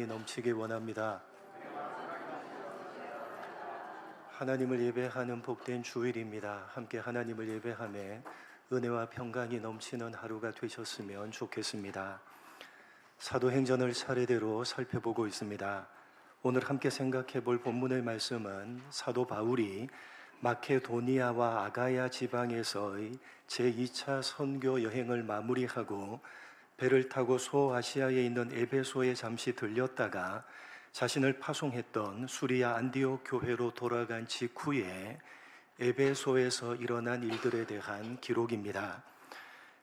넘치기 원합니다. 하나님을 예배하는 복된 주일입니다. 함께 하나님을 예배하며 은혜와 평강이 넘치는 하루가 되셨으면 좋겠습니다. 사도행전을 차례대로 살펴보고 있습니다. 오늘 함께 생각해 볼 본문의 말씀은 사도 바울이 마케도니아와 아가야 지방에서의 제2차 선교 여행을 마무리하고 배를 타고 소아시아에 있는 에베소에 잠시 들렸다가 자신을 파송했던 수리아 안디옥 교회로 돌아간 직후에 에베소에서 일어난 일들에 대한 기록입니다.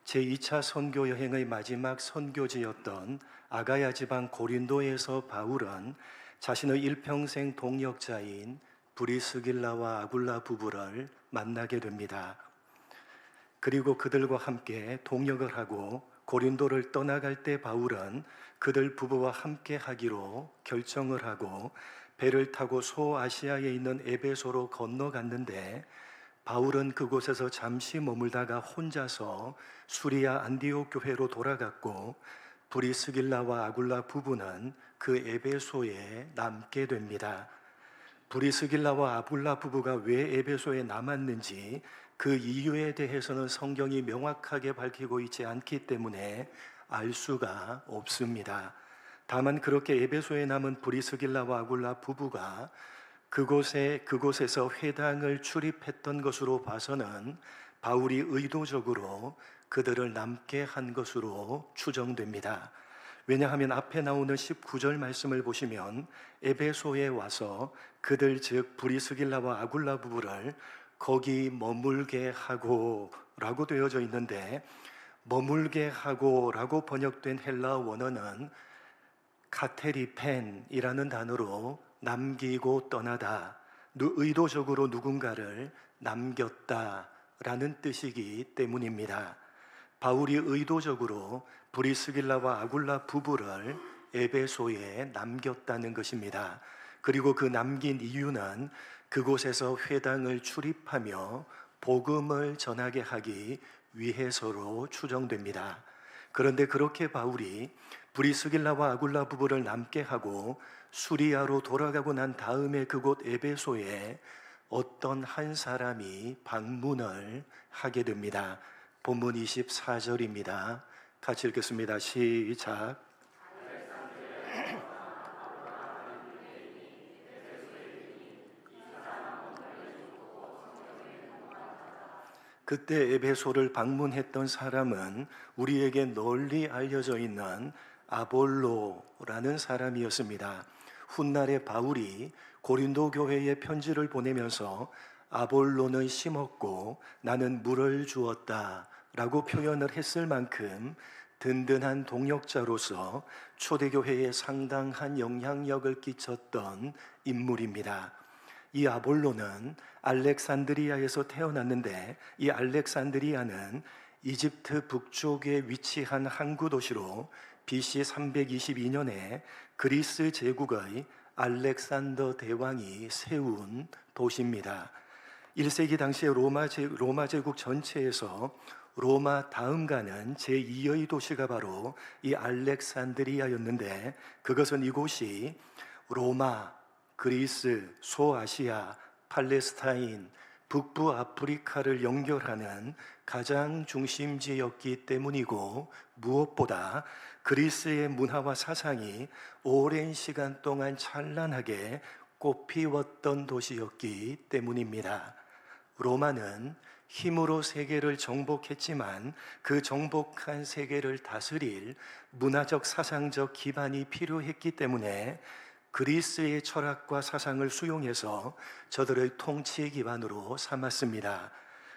제2차 선교 여행의 마지막 선교지였던 아가야 지방 고린도에서 바울은 자신의 일평생 동역자인 브리스길라와 아굴라 부부를 만나게 됩니다. 그리고 그들과 함께 동역을 하고 고린도를 떠나갈 때 바울은 그들 부부와 함께 하기로 결정을 하고 배를 타고 소아시아에 있는 에베소로 건너갔는데, 바울은 그곳에서 잠시 머물다가 혼자서 수리아 안디옥 교회로 돌아갔고 브리스길라와 아굴라 부부는 그 에베소에 남게 됩니다. 브리스길라와 아굴라 부부가 왜 에베소에 남았는지 그 이유에 대해서는 성경이 명확하게 밝히고 있지 않기 때문에 알 수가 없습니다. 다만 그렇게 에베소에 남은 브리스길라와 아굴라 부부가 그곳에서 회당을 출입했던 것으로 봐서는 바울이 의도적으로 그들을 남게 한 것으로 추정됩니다. 왜냐하면 앞에 나오는 19절 말씀을 보시면 에베소에 와서 그들 즉 브리스길라와 아굴라 부부를 거기 머물게 하고 라고 되어져 있는데, 머물게 하고 라고 번역된 헬라어 원어는 카테리펜이라는 단어로 남기고 떠나다, 의도적으로 누군가를 남겼다 라는 뜻이기 때문입니다. 바울이 의도적으로 브리스길라와 아굴라 부부를 에베소에 남겼다는 것입니다. 그리고 그 남긴 이유는 그곳에서 회당을 출입하며 복음을 전하게 하기 위해서로 추정됩니다. 그런데 그렇게 바울이 브리스길라와 아굴라 부부를 남게 하고 수리아로 돌아가고 난 다음에 그곳 에베소에 어떤 한 사람이 방문을 하게 됩니다. 본문 24절입니다. 같이 읽겠습니다. 시작. 그때 에베소를 방문했던 사람은 우리에게 널리 알려져 있는 아볼로라는 사람이었습니다. 훗날에 바울이 고린도 교회에 편지를 보내면서 아볼로는 심었고 나는 물을 주었다 라고 표현을 했을 만큼 든든한 동역자로서 초대교회에 상당한 영향력을 끼쳤던 인물입니다. 이 아볼로는 알렉산드리아에서 태어났는데, 이 알렉산드리아는 이집트 북쪽에 위치한 항구 도시로 BC 322년에 그리스 제국의 알렉산더 대왕이 세운 도시입니다. 1세기 당시에 로마 제국 전체에서 로마 다음 가는 제2의 도시가 바로 이 알렉산드리아였는데, 그것은 이곳이 로마, 그리스, 소아시아, 팔레스타인, 북부 아프리카를 연결하는 가장 중심지였기 때문이고, 무엇보다 그리스의 문화와 사상이 오랜 시간 동안 찬란하게 꽃피웠던 도시였기 때문입니다. 로마는 힘으로 세계를 정복했지만 그 정복한 세계를 다스릴 문화적 사상적 기반이 필요했기 때문에 그리스의 철학과 사상을 수용해서 저들의 통치 기반으로 삼았습니다.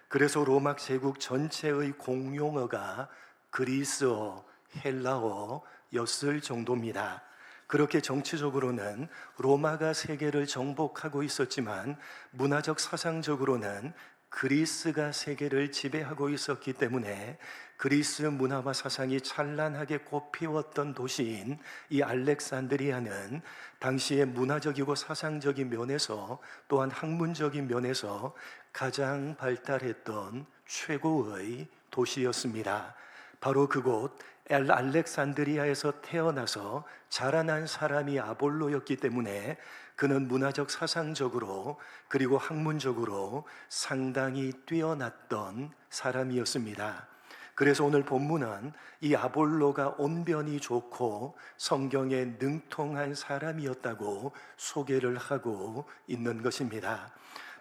그래서 로마 제국 전체의 공용어가 그리스어, 헬라어였을 정도입니다. 그렇게 정치적으로는 로마가 세계를 정복하고 있었지만 문화적 사상적으로는 그리스가 세계를 지배하고 있었기 때문에 그리스 문화와 사상이 찬란하게 꽃피웠던 도시인 이 알렉산드리아는 당시의 문화적이고 사상적인 면에서 또한 학문적인 면에서 가장 발달했던 최고의 도시였습니다. 바로 그곳 알렉산드리아에서 태어나서 자라난 사람이 아볼로였기 때문에 그는 문화적 사상적으로 그리고 학문적으로 상당히 뛰어났던 사람이었습니다. 그래서 오늘 본문은 이 아볼로가 언변이 좋고 성경에 능통한 사람이었다고 소개를 하고 있는 것입니다.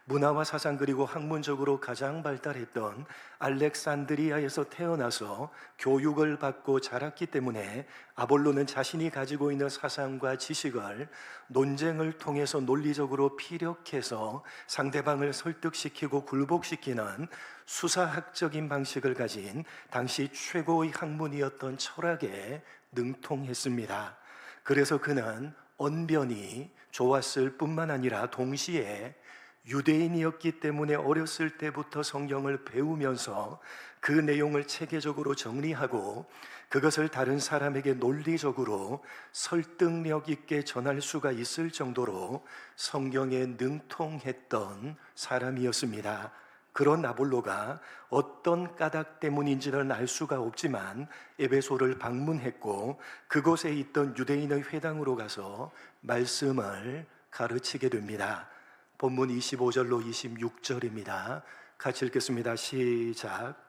문화와 사상 그리고 학문적으로 가장 발달했던 알렉산드리아에서 태어나서 교육을 받고 자랐기 때문에 아볼로는 자신이 가지고 있는 사상과 지식을 논쟁을 통해서 논리적으로 피력해서 상대방을 설득시키고 굴복시키는 수사학적인 방식을 가진 당시 최고의 학문이었던 철학에 능통했습니다. 그래서 그는 언변이 좋았을 뿐만 아니라 동시에 유대인이었기 때문에 어렸을 때부터 성경을 배우면서 그 내용을 체계적으로 정리하고 그것을 다른 사람에게 논리적으로 설득력 있게 전할 수가 있을 정도로 성경에 능통했던 사람이었습니다. 그런 아볼로가 어떤 까닭 때문인지는 알 수가 없지만 에베소를 방문했고 그곳에 있던 유대인의 회당으로 가서 말씀을 가르치게 됩니다. 본문 25절로 26절입니다. 같이 읽겠습니다. 시작.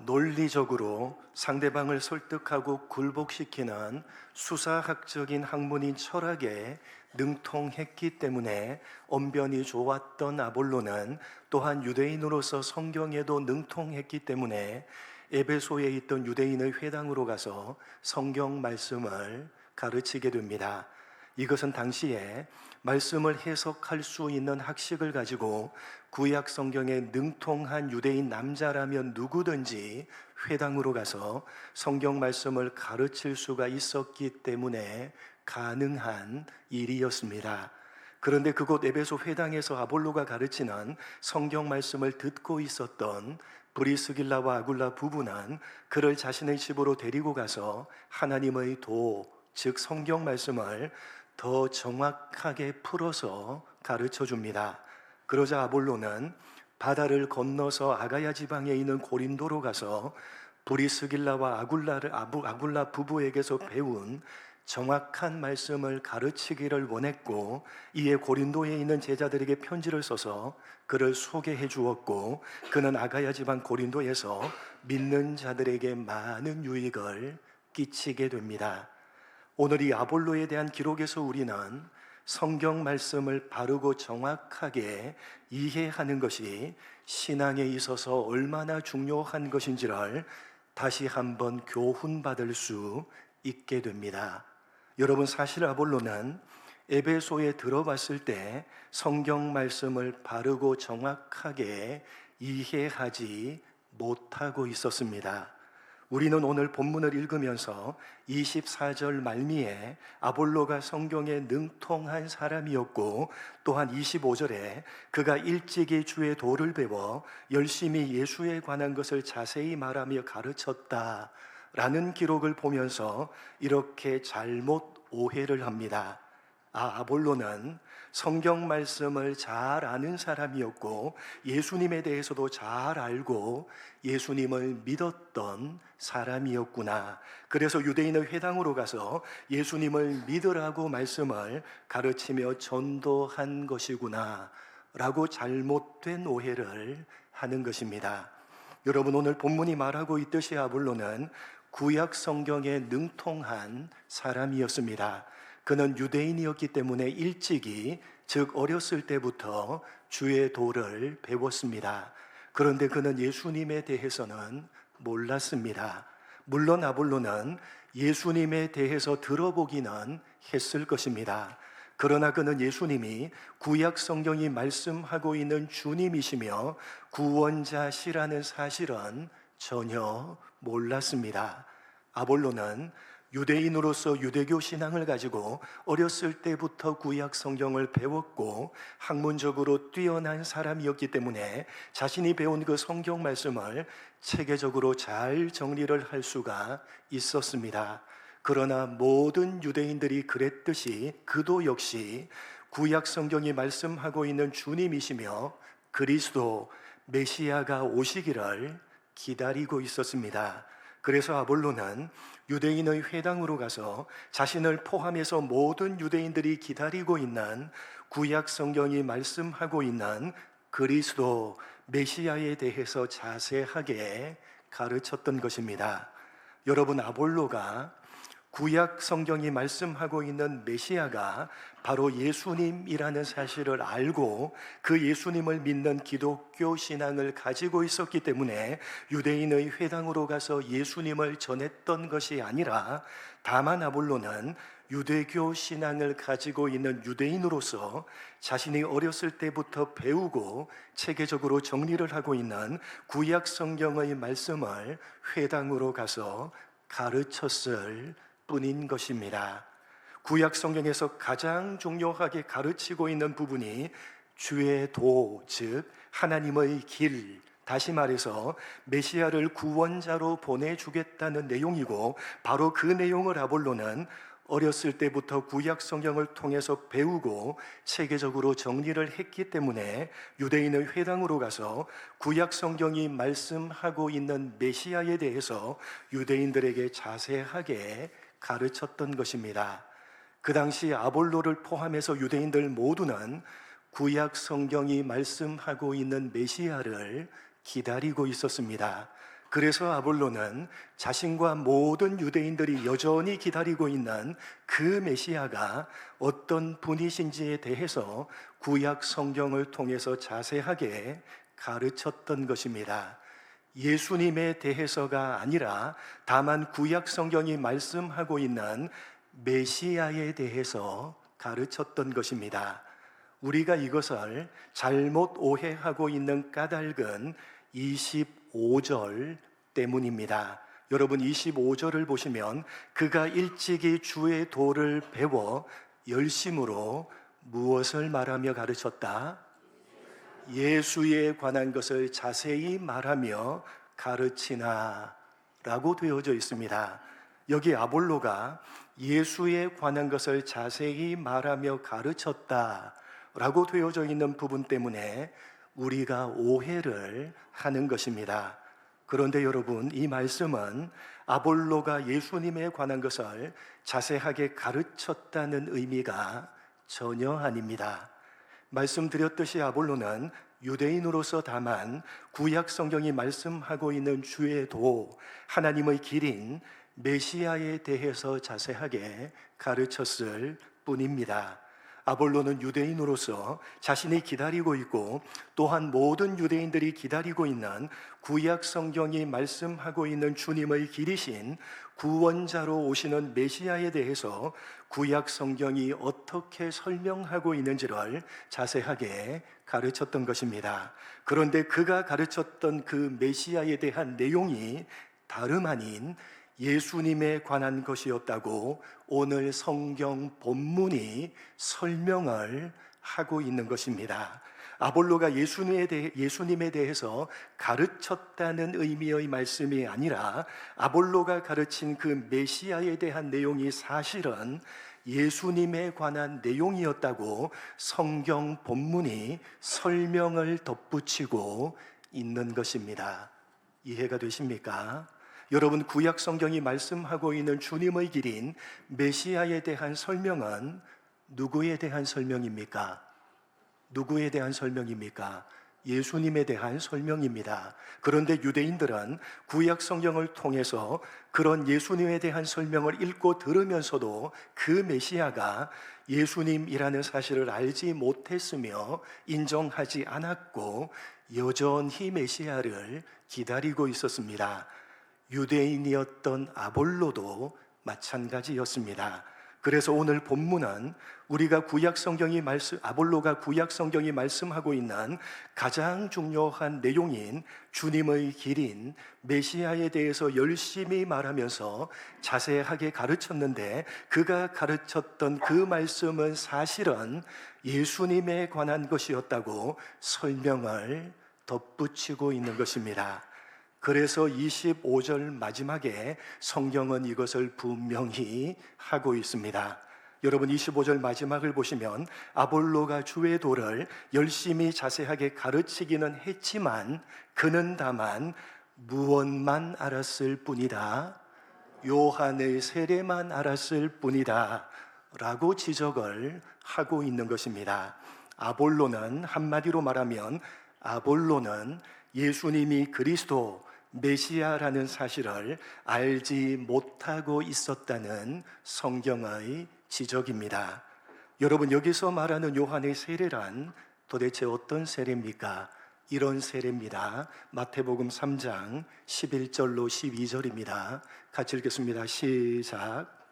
논리적으로 상대방을 설득하고 굴복시키는 수사학적인 학문인 철학에 능통했기 때문에 언변이 좋았던 아볼로는 또한 유대인으로서 성경에도 능통했기 때문에 에베소에 있던 유대인의 회당으로 가서 성경 말씀을 가르치게 됩니다. 이것은 당시에 말씀을 해석할 수 있는 학식을 가지고 구약 성경에 능통한 유대인 남자라면 누구든지 회당으로 가서 성경 말씀을 가르칠 수가 있었기 때문에 가능한 일이었습니다. 그런데 그곳 에베소 회당에서 아볼로가 가르치는 성경 말씀을 듣고 있었던 브리스길라와 아굴라 부부는 그를 자신의 집으로 데리고 가서 하나님의 도, 즉 성경 말씀을 더 정확하게 풀어서 가르쳐 줍니다. 그러자 아볼로는 바다를 건너서 아가야 지방에 있는 고린도로 가서 브리스길라와 아굴라 부부에게서 배운 정확한 말씀을 가르치기를 원했고 이에 고린도에 있는 제자들에게 편지를 써서 그를 소개해 주었고 그는 아가야 지방 고린도에서 믿는 자들에게 많은 유익을 끼치게 됩니다. 오늘 이 아볼로에 대한 기록에서 우리는 성경 말씀을 바르고 정확하게 이해하는 것이 신앙에 있어서 얼마나 중요한 것인지를 다시 한번 교훈받을 수 있게 됩니다. 여러분, 사실 아볼로는 에베소에 들어봤을 때 성경 말씀을 바르고 정확하게 이해하지 못하고 있었습니다. 우리는 오늘 본문을 읽으면서 24절 말미에 아볼로가 성경에 능통한 사람이었고 또한 25절에 그가 일찍이 주의 도를 배워 열심히 예수에 관한 것을 자세히 말하며 가르쳤다라는 기록을 보면서 이렇게 잘못 오해를 합니다. 아볼로는 성경 말씀을 잘 아는 사람이었고 예수님에 대해서도 잘 알고 예수님을 믿었던 사람이었구나. 그래서 유대인의 회당으로 가서 예수님을 믿으라고 말씀을 가르치며 전도한 것이구나 라고 잘못된 오해를 하는 것입니다. 여러분, 오늘 본문이 말하고 있듯이 아볼로는 구약 성경에 능통한 사람이었습니다. 그는 유대인이었기 때문에 일찍이, 즉 어렸을 때부터 주의 도를 배웠습니다. 그런데 그는 예수님에 대해서는 몰랐습니다. 물론 아볼로는 예수님에 대해서 들어보기는 했을 것입니다. 그러나 그는 예수님이 구약 성경이 말씀하고 있는 주님이시며 구원자시라는 사실은 전혀 몰랐습니다. 아볼로는 유대인으로서 유대교 신앙을 가지고 어렸을 때부터 구약 성경을 배웠고 학문적으로 뛰어난 사람이었기 때문에 자신이 배운 그 성경 말씀을 체계적으로 잘 정리를 할 수가 있었습니다. 그러나 모든 유대인들이 그랬듯이 그도 역시 구약 성경이 말씀하고 있는 주님이시며 그리스도 메시아가 오시기를 기다리고 있었습니다. 그래서 아볼로는 유대인의 회당으로 가서 자신을 포함해서 모든 유대인들이 기다리고 있는 구약 성경이 말씀하고 있는 그리스도 메시아에 대해서 자세하게 가르쳤던 것입니다. 여러분, 아볼로가 구약 성경이 말씀하고 있는 메시아가 바로 예수님이라는 사실을 알고 그 예수님을 믿는 기독교 신앙을 가지고 있었기 때문에 유대인의 회당으로 가서 예수님을 전했던 것이 아니라, 다만 아볼로는 유대교 신앙을 가지고 있는 유대인으로서 자신이 어렸을 때부터 배우고 체계적으로 정리를 하고 있는 구약 성경의 말씀을 회당으로 가서 가르쳤을 뿐인 것입니다. 구약 성경에서 가장 중요하게 가르치고 있는 부분이 주의 도, 즉 하나님의 길, 다시 말해서 메시아를 구원자로 보내주겠다는 내용이고, 바로 그 내용을 아볼로는 어렸을 때부터 구약 성경을 통해서 배우고 체계적으로 정리를 했기 때문에 유대인의 회당으로 가서 구약 성경이 말씀하고 있는 메시아에 대해서 유대인들에게 자세하게 가르쳤던 것입니다. 그 당시 아볼로를 포함해서 유대인들 모두는 구약 성경이 말씀하고 있는 메시아를 기다리고 있었습니다. 그래서 아볼로는 자신과 모든 유대인들이 여전히 기다리고 있는 그 메시아가 어떤 분이신지에 대해서 구약 성경을 통해서 자세하게 가르쳤던 것입니다. 예수님에 대해서가 아니라 다만 구약 성경이 말씀하고 있는 메시아에 대해서 가르쳤던 것입니다. 우리가 이것을 잘못 오해하고 있는 까닭은 25절 때문입니다. 여러분, 25절을 보시면 그가 일찍이 주의 도를 배워 열심으로 무엇을 말하며 가르쳤다? 예수에 관한 것을 자세히 말하며 가르치나 라고 되어져 있습니다. 여기 아볼로가 예수에 관한 것을 자세히 말하며 가르쳤다 라고 되어져 있는 부분 때문에 우리가 오해를 하는 것입니다. 그런데 여러분, 이 말씀은 아볼로가 예수님에 관한 것을 자세하게 가르쳤다는 의미가 전혀 아닙니다. 말씀드렸듯이 아볼로는 유대인으로서 다만 구약 성경이 말씀하고 있는 주의 도, 하나님의 길인 메시아에 대해서 자세하게 가르쳤을 뿐입니다. 아볼로는 유대인으로서 자신이 기다리고 있고 또한 모든 유대인들이 기다리고 있는 구약 성경이 말씀하고 있는 주님의 길이신 구원자로 오시는 메시아에 대해서 구약 성경이 어떻게 설명하고 있는지를 자세하게 가르쳤던 것입니다. 그런데 그가 가르쳤던 그 메시아에 대한 내용이 다름 아닌 예수님에 관한 것이었다고 오늘 성경 본문이 설명을 하고 있는 것입니다. 아볼로가 예수님에 대해서 가르쳤다는 의미의 말씀이 아니라 아볼로가 가르친 그 메시아에 대한 내용이 사실은 예수님에 관한 내용이었다고 성경 본문이 설명을 덧붙이고 있는 것입니다. 이해가 되십니까? 여러분, 구약 성경이 말씀하고 있는 주님의 길인 메시아에 대한 설명은 누구에 대한 설명입니까? 누구에 대한 설명입니까? 예수님에 대한 설명입니다. 그런데 유대인들은 구약 성경을 통해서 그런 예수님에 대한 설명을 읽고 들으면서도 그 메시아가 예수님이라는 사실을 알지 못했으며 인정하지 않았고 여전히 메시아를 기다리고 있었습니다. 유대인이었던 아볼로도 마찬가지였습니다. 그래서 오늘 본문은 우리가 아볼로가 구약 성경이 말씀하고 있는 가장 중요한 내용인 주님의 길인 메시아에 대해서 열심히 말하면서 자세하게 가르쳤는데, 그가 가르쳤던 그 말씀은 사실은 예수님에 관한 것이었다고 설명을 덧붙이고 있는 것입니다. 그래서 25절 마지막에 성경은 이것을 분명히 하고 있습니다. 여러분, 25절 마지막을 보시면 아볼로가 주의 도를 열심히 자세하게 가르치기는 했지만 그는 다만 무엇만 알았을 뿐이다, 요한의 세례만 알았을 뿐이다 라고 지적을 하고 있는 것입니다. 한마디로 말하면 아볼로는 예수님이 그리스도 메시아라는 사실을 알지 못하고 있었다는 성경의 지적입니다. 여러분, 여기서 말하는 요한의 세례란 도대체 어떤 세례입니까? 이런 세례입니다. 마태복음 3장 11절로 12절입니다. 같이 읽겠습니다. 시작.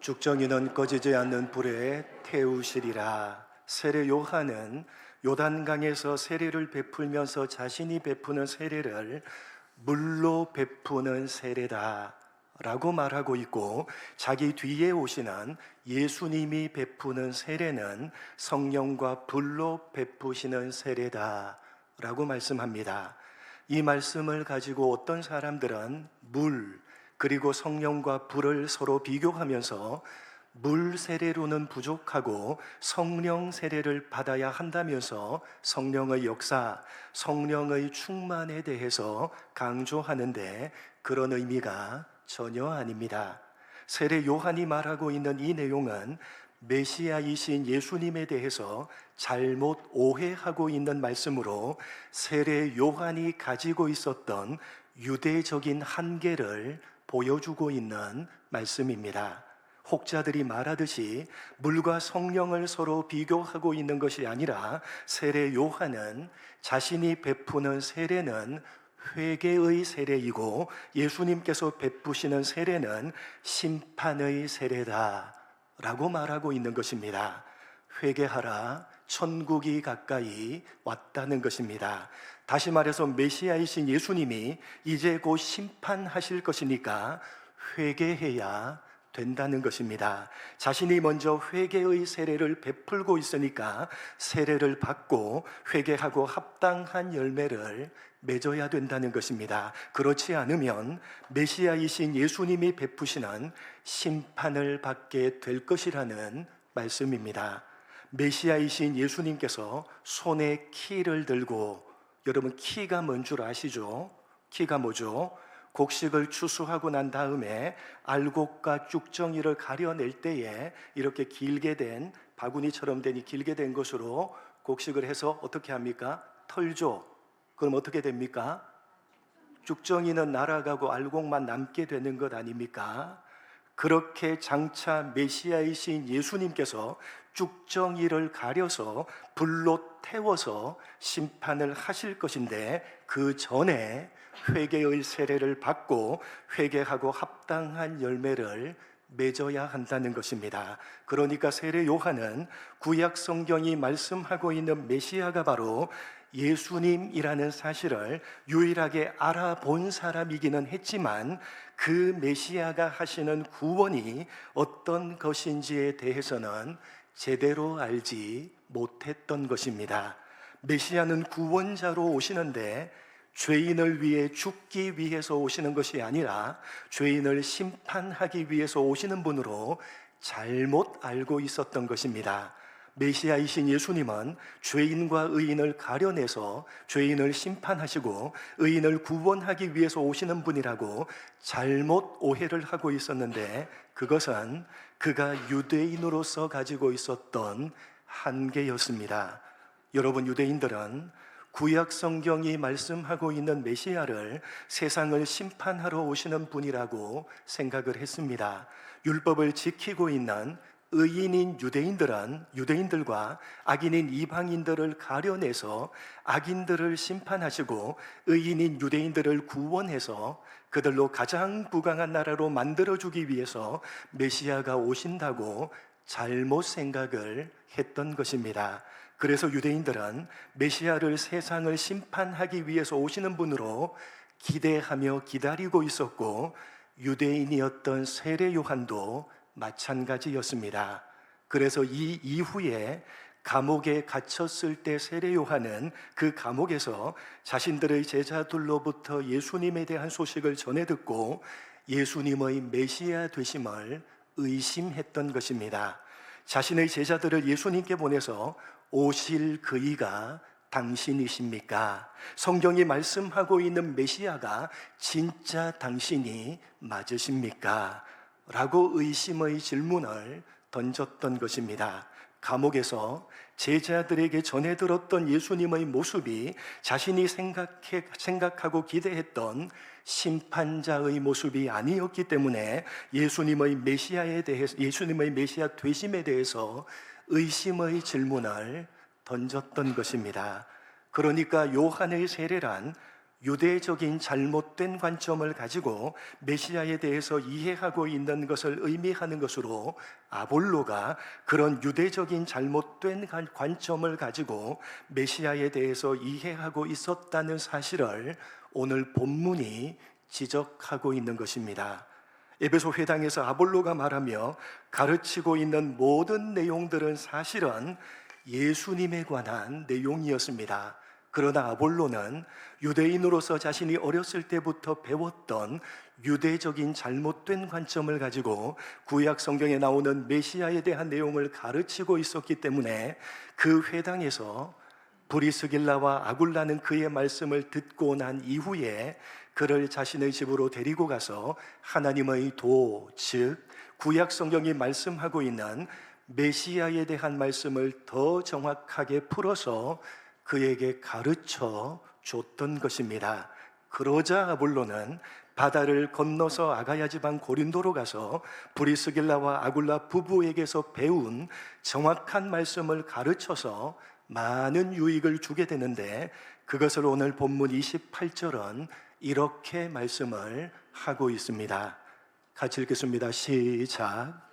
죽정이는 꺼지지 않는 불에 태우시리라. 세례 요한은 요단강에서 세례를 베풀면서 자신이 베푸는 세례를 물로 베푸는 세례다 라고 말하고 있고, 자기 뒤에 오시는 예수님이 베푸는 세례는 성령과 불로 베푸시는 세례다 라고 말씀합니다. 이 말씀을 가지고 어떤 사람들은 물 그리고 성령과 불을 서로 비교하면서 물 세례로는 부족하고 성령 세례를 받아야 한다면서 성령의 역사, 성령의 충만에 대해서 강조하는데, 그런 의미가 전혀 아닙니다. 세례 요한이 말하고 있는 이 내용은 메시아이신 예수님에 대해서 잘못 오해하고 있는 말씀으로 세례 요한이 가지고 있었던 유대적인 한계를 보여주고 있는 말씀입니다. 혹자들이 말하듯이 물과 성령을 서로 비교하고 있는 것이 아니라 세례 요한은 자신이 베푸는 세례는 회개의 세례이고 예수님께서 베푸시는 세례는 심판의 세례다 라고 말하고 있는 것입니다. 회개하라, 천국이 가까이 왔다는 것입니다. 다시 말해서 메시아이신 예수님이 이제 곧 심판하실 것이니까 회개해야 된다는 것입니다. 자신이 먼저 회개의 세례를 베풀고 있으니까 세례를 받고 회개하고 합당한 열매를 맺어야 된다는 것입니다. 그렇지 않으면 메시아이신 예수님이 베푸시는 심판을 받게 될 것이라는 말씀입니다. 메시아이신 예수님께서 손에 키를 들고, 여러분 키가 뭔 줄 아시죠? 키가 뭐죠? 곡식을 추수하고 난 다음에 알곡과 쭉정이를 가려낼 때에 이렇게 길게 된 바구니처럼 된 길게 된 것으로 곡식을 해서 어떻게 합니까? 털죠. 그럼 어떻게 됩니까? 쭉정이는 날아가고 알곡만 남게 되는 것 아닙니까? 그렇게 장차 메시아이신 예수님께서 쭉정이를 가려서 불로 태워서 심판을 하실 것인데, 그 전에 회개의 세례를 받고 회개하고 합당한 열매를 맺어야 한다는 것입니다. 그러니까 세례 요한은 구약 성경이 말씀하고 있는 메시아가 바로 예수님이라는 사실을 유일하게 알아본 사람이기는 했지만, 그 메시아가 하시는 구원이 어떤 것인지에 대해서는 제대로 알지 못했던 것입니다. 메시아는 구원자로 오시는데 죄인을 위해 죽기 위해서 오시는 것이 아니라 죄인을 심판하기 위해서 오시는 분으로 잘못 알고 있었던 것입니다. 메시아이신 예수님은 죄인과 의인을 가려내서 죄인을 심판하시고 의인을 구원하기 위해서 오시는 분이라고 잘못 오해를 하고 있었는데, 그것은 그가 유대인으로서 가지고 있었던 한계였습니다. 여러분, 유대인들은 구약 성경이 말씀하고 있는 메시아를 세상을 심판하러 오시는 분이라고 생각을 했습니다. 율법을 지키고 있는 의인인 유대인들과 악인인 이방인들을 가려내서 악인들을 심판하시고 의인인 유대인들을 구원해서 그들로 가장 부강한 나라로 만들어주기 위해서 메시아가 오신다고 잘못 생각을 했던 것입니다. 그래서 유대인들은 메시아를 세상을 심판하기 위해서 오시는 분으로 기대하며 기다리고 있었고, 유대인이었던 세례 요한도 마찬가지였습니다. 그래서 이 이후에 감옥에 갇혔을 때 세례 요한은 그 감옥에서 자신들의 제자들로부터 예수님에 대한 소식을 전해 듣고 예수님의 메시아 되심을 의심했던 것입니다. 자신의 제자들을 예수님께 보내서 오실 그이가 당신이십니까? 성경이 말씀하고 있는 메시아가 진짜 당신이 맞으십니까? 라고 의심의 질문을 던졌던 것입니다. 감옥에서 제자들에게 전해 들었던 예수님의 모습이 자신이 생각하고 기대했던 심판자의 모습이 아니었기 때문에 예수님의 메시아 되심에 대해서 의심의 질문을 던졌던 것입니다. 그러니까 요한의 세례란 유대적인 잘못된 관점을 가지고 메시아에 대해서 이해하고 있는 것을 의미하는 것으로, 아볼로가 그런 유대적인 잘못된 관점을 가지고 메시아에 대해서 이해하고 있었다는 사실을 오늘 본문이 지적하고 있는 것입니다. 에베소 회당에서 아볼로가 말하며 가르치고 있는 모든 내용들은 사실은 예수님에 관한 내용이었습니다. 그러나 아볼로는 유대인으로서 자신이 어렸을 때부터 배웠던 유대적인 잘못된 관점을 가지고 구약 성경에 나오는 메시아에 대한 내용을 가르치고 있었기 때문에 그 회당에서 브리스길라와 아굴라는 그의 말씀을 듣고 난 이후에 그를 자신의 집으로 데리고 가서 하나님의 도, 즉 구약 성경이 말씀하고 있는 메시아에 대한 말씀을 더 정확하게 풀어서 그에게 가르쳐 줬던 것입니다. 그러자 아볼로는 바다를 건너서 아가야 지방 고린도로 가서 브리스길라와 아굴라 부부에게서 배운 정확한 말씀을 가르쳐서 많은 유익을 주게 되는데, 그것을 오늘 본문 28절은 이렇게 말씀을 하고 있습니다. 같이 읽겠습니다. 시작.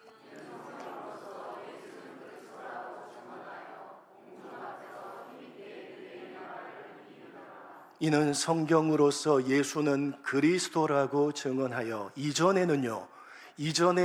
이는 성경으로서 예수는 그리스도라고 증언하여, 이전에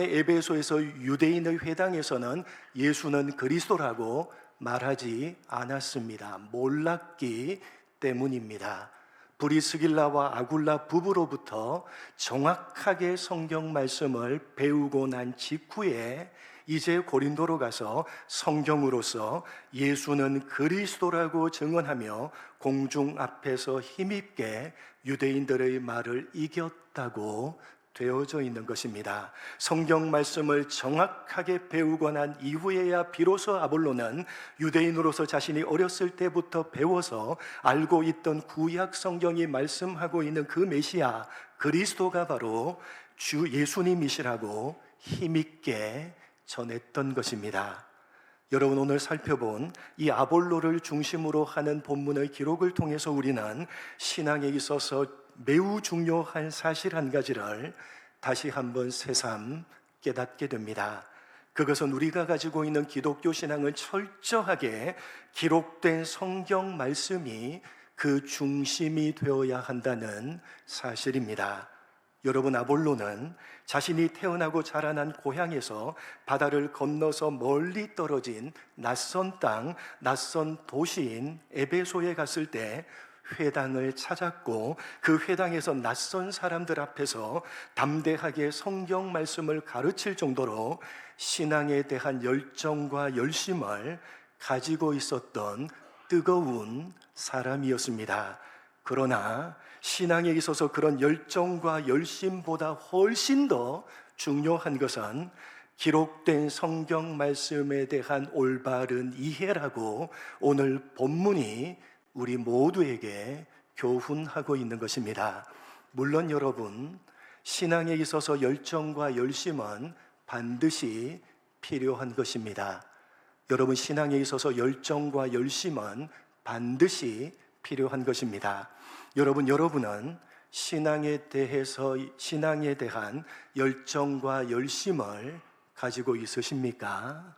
에베소에서 유대인의 회당에서는 예수는 그리스도라고 말하지 않았습니다. 몰랐기 때문입니다. 브리스길라와 아굴라 부부로부터 정확하게 성경 말씀을 배우고 난 직후에 이제 고린도로 가서 성경으로서 예수는 그리스도라고 증언하며 공중 앞에서 힘있게 유대인들의 말을 이겼다고 되어져 있는 것입니다. 성경 말씀을 정확하게 배우고 난 이후에야 비로소 아볼로는 유대인으로서 자신이 어렸을 때부터 배워서 알고 있던 구약 성경이 말씀하고 있는 그 메시아 그리스도가 바로 주 예수님이시라고 힘있게 전했던 것입니다. 여러분, 오늘 살펴본 이 아볼로를 중심으로 하는 본문의 기록을 통해서 우리는 신앙에 있어서 매우 중요한 사실 한 가지를 다시 한번 새삼 깨닫게 됩니다. 그것은 우리가 가지고 있는 기독교 신앙을 철저하게 기록된 성경 말씀이 그 중심이 되어야 한다는 사실입니다. 여러분, 아볼로는 자신이 태어나고 자라난 고향에서 바다를 건너서 멀리 떨어진 낯선 땅, 낯선 도시인 에베소에 갔을 때 회당을 찾았고, 그 회당에서 낯선 사람들 앞에서 담대하게 성경 말씀을 가르칠 정도로 신앙에 대한 열정과 열심을 가지고 있었던 뜨거운 사람이었습니다. 그러나 신앙에 있어서 그런 열정과 열심보다 훨씬 더 중요한 것은 기록된 성경 말씀에 대한 올바른 이해라고 오늘 본문이 우리 모두에게 교훈하고 있는 것입니다. 물론 여러분, 신앙에 있어서 열정과 열심은 반드시 필요한 것입니다. 여러분, 신앙에 있어서 열정과 열심은 반드시 필요한 것입니다. 여러분은 신앙에 대한 열정과 열심을 가지고 있으십니까?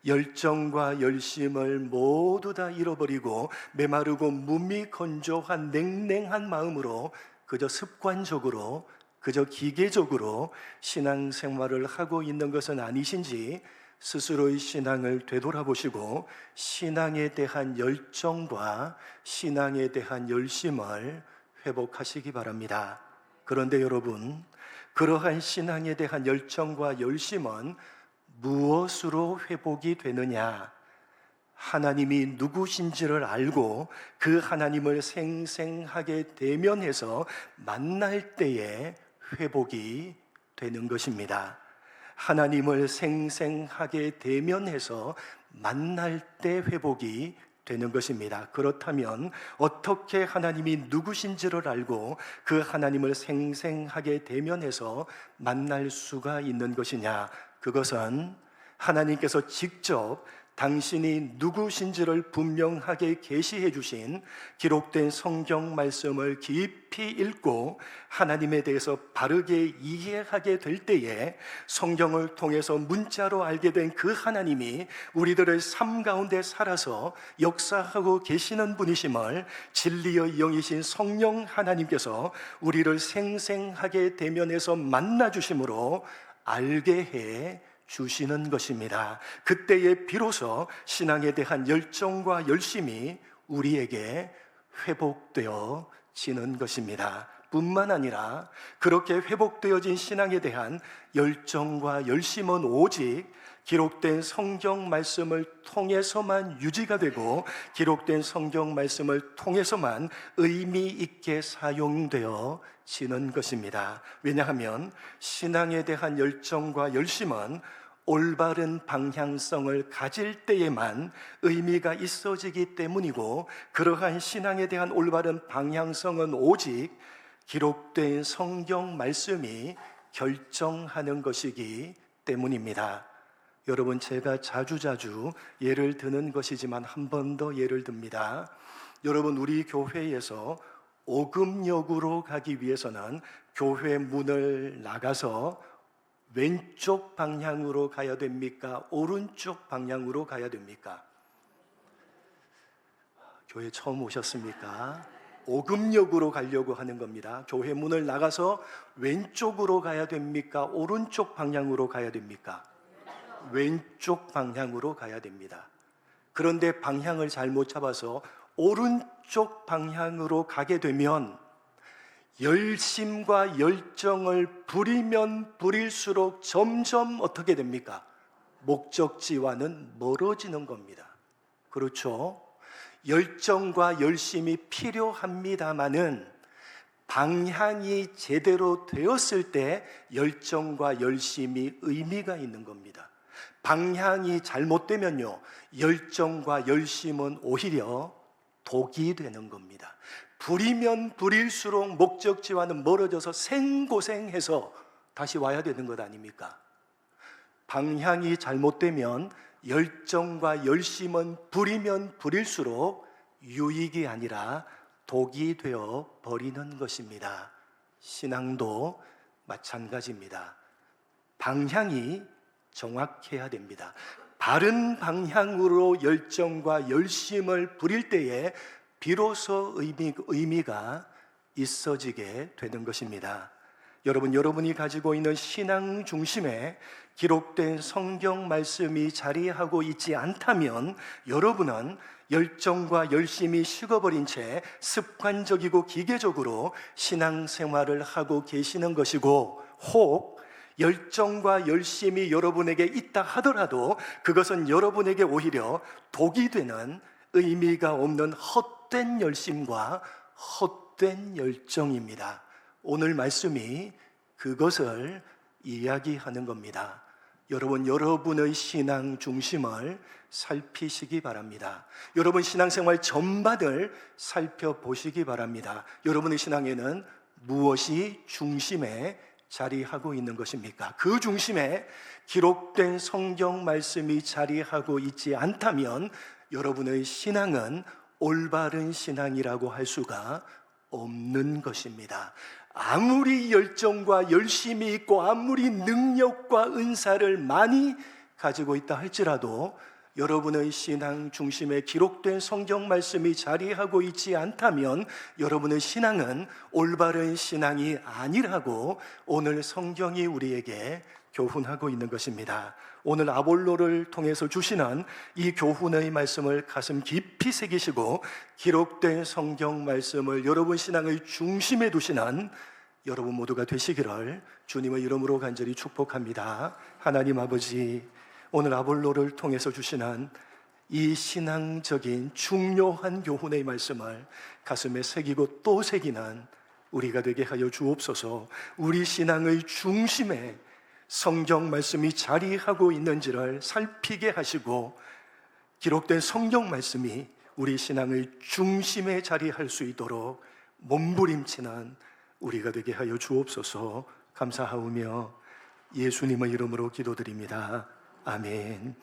열정과 열심을 모두 다 잃어버리고 메마르고 몸이 건조한 냉랭한 마음으로 그저 습관적으로, 그저 기계적으로 신앙생활을 하고 있는 것은 아니신지 스스로의 신앙을 되돌아보시고 신앙에 대한 열정과 신앙에 대한 열심을 회복하시기 바랍니다. 그런데 여러분, 그러한 신앙에 대한 열정과 열심은 무엇으로 회복이 되느냐? 하나님이 누구신지를 알고 그 하나님을 생생하게 대면해서 만날 때에 회복이 되는 것입니다. 하나님을 생생하게 대면해서 만날 때 회복이 되는 것입니다. 그렇다면 어떻게 하나님이 누구신지를 알고 그 하나님을 생생하게 대면해서 만날 수가 있는 것이냐? 그것은 하나님께서 직접 당신이 누구신지를 분명하게 계시해 주신 기록된 성경 말씀을 깊이 읽고 하나님에 대해서 바르게 이해하게 될 때에 성경을 통해서 문자로 알게 된 그 하나님이 우리들의 삶 가운데 살아서 역사하고 계시는 분이심을 진리의 영이신 성령 하나님께서 우리를 생생하게 대면해서 만나 주심으로 알게 해 주시는 것입니다. 그때에 비로소 신앙에 대한 열정과 열심이 우리에게 회복되어지는 것입니다. 뿐만 아니라 그렇게 회복되어진 신앙에 대한 열정과 열심은 오직 기록된 성경 말씀을 통해서만 유지가 되고 기록된 성경 말씀을 통해서만 의미 있게 사용되어지는 것입니다. 왜냐하면 신앙에 대한 열정과 열심은 올바른 방향성을 가질 때에만 의미가 있어지기 때문이고 그러한 신앙에 대한 올바른 방향성은 오직 기록된 성경 말씀이 결정하는 것이기 때문입니다. 여러분, 제가 자주자주 예를 드는 것이지만 한 번 더 예를 듭니다. 여러분, 우리 교회에서 오금역으로 가기 위해서는 교회 문을 나가서 왼쪽 방향으로 가야 됩니까? 오른쪽 방향으로 가야 됩니까? 교회 처음 오셨습니까? 오금역으로 가려고 하는 겁니다. 교회 문을 나가서 왼쪽으로 가야 됩니까? 오른쪽 방향으로 가야 됩니까? 왼쪽 방향으로 가야 됩니다. 그런데 방향을 잘못 잡아서 오른쪽 방향으로 가게 되면 열심과 열정을 부리면 부릴수록 점점 어떻게 됩니까? 목적지와는 멀어지는 겁니다. 그렇죠? 열정과 열심이 필요합니다마는 방향이 제대로 되었을 때 열정과 열심이 의미가 있는 겁니다. 방향이 잘못되면요, 열정과 열심은 오히려 독이 되는 겁니다. 부리면 부릴수록 목적지와는 멀어져서 생고생해서 다시 와야 되는 것 아닙니까? 방향이 잘못되면 열정과 열심은 부리면 부릴수록 유익이 아니라 독이 되어 버리는 것입니다. 신앙도 마찬가지입니다. 방향이 정확해야 됩니다. 바른 방향으로 열정과 열심을 부릴 때에 비로소 의미가 있어지게 되는 것입니다. 여러분이 가지고 있는 신앙 중심에 기록된 성경 말씀이 자리하고 있지 않다면 여러분은 열정과 열심이 식어버린 채 습관적이고 기계적으로 신앙생활을 하고 계시는 것이고, 혹 열정과 열심이 여러분에게 있다 하더라도 그것은 여러분에게 오히려 독이 되는 의미가 없는 헛된 열심과 헛된 열정입니다. 오늘 말씀이 그것을 이야기하는 겁니다. 여러분의 신앙 중심을 살피시기 바랍니다. 여러분 신앙생활 전반을 살펴보시기 바랍니다. 여러분의 신앙에는 무엇이 중심에 자리하고 있는 것입니까? 그 중심에 기록된 성경 말씀이 자리하고 있지 않다면 여러분의 신앙은 올바른 신앙이라고 할 수가 없는 것입니다. 아무리 열정과 열심이 있고 아무리 능력과 은사를 많이 가지고 있다 할지라도 여러분의 신앙 중심에 기록된 성경 말씀이 자리하고 있지 않다면 여러분의 신앙은 올바른 신앙이 아니라고 오늘 성경이 우리에게 교훈하고 있는 것입니다. 오늘 아볼로를 통해서 주시는 이 교훈의 말씀을 가슴 깊이 새기시고 기록된 성경 말씀을 여러분 신앙의 중심에 두시는 여러분 모두가 되시기를 주님의 이름으로 간절히 축복합니다. 하나님 아버지, 오늘 아볼로를 통해서 주시는 이 신앙적인 중요한 교훈의 말씀을 가슴에 새기고 또 새기는 우리가 되게 하여 주옵소서. 우리 신앙의 중심에 성경 말씀이 자리하고 있는지를 살피게 하시고 기록된 성경 말씀이 우리 신앙의 중심에 자리할 수 있도록 몸부림치는 우리가 되게 하여 주옵소서. 감사하오며 예수님의 이름으로 기도드립니다. 아멘.